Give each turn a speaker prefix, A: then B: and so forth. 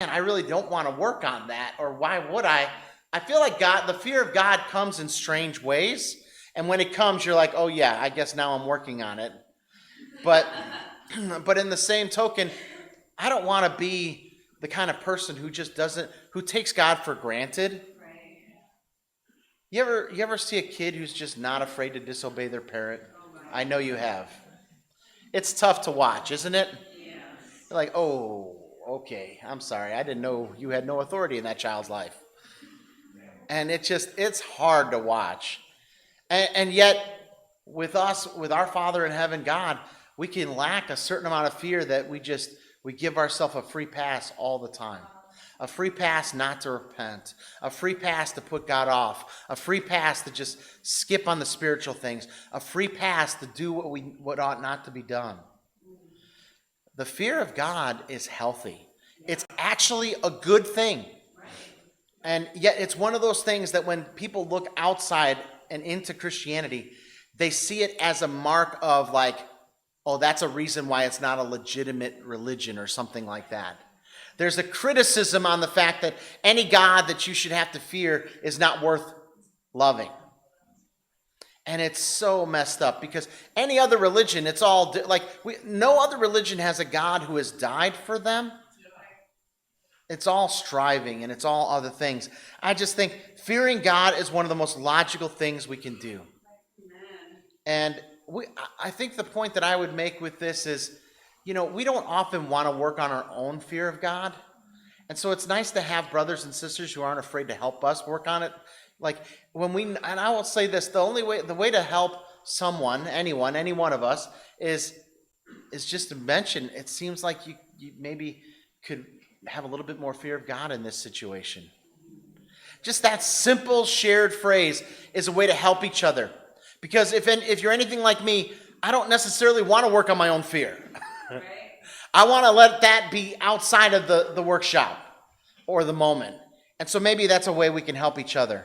A: man, I really don't want to work on that, or why would I? I feel like the fear of God comes in strange ways. And when it comes, you're like, oh yeah, I guess now I'm working on it. But, but in the same token, I don't want to be the kind of person who just doesn't, who takes God for granted. You ever see a kid who's just not afraid to disobey their parent? I know you have. It's tough to watch, isn't it? You're like, oh, okay, I'm sorry. I didn't know you had no authority in that child's life. And it's hard to watch. And yet, with us, with our Father in heaven, God, we can lack a certain amount of fear that we give ourselves a free pass all the time. A free pass not to repent. A free pass to put God off. A free pass to just skip on the spiritual things. A free pass to do what ought not to be done. The fear of God is healthy. It's actually a good thing. And yet it's one of those things that when people look outside and into Christianity, they see it as a mark of like, oh, that's a reason why it's not a legitimate religion or something like that. There's a criticism on the fact that any God that you should have to fear is not worth loving. And it's so messed up because any other religion, it's all like no other religion has a God who has died for them. It's all striving and it's all other things. I just think fearing God is one of the most logical things we can do. And I think the point that I would make with this is, we don't often want to work on our own fear of God. And so it's nice to have brothers and sisters who aren't afraid to help us work on it. Like and I will say this, the way to help someone, anyone, any one of us is just to mention, it seems like you maybe could have a little bit more fear of God in this situation. Just that simple shared phrase is a way to help each other. Because if you're anything like me, I don't necessarily want to work on my own fear. Right. I want to let that be outside of the workshop or the moment. And so maybe that's a way we can help each other.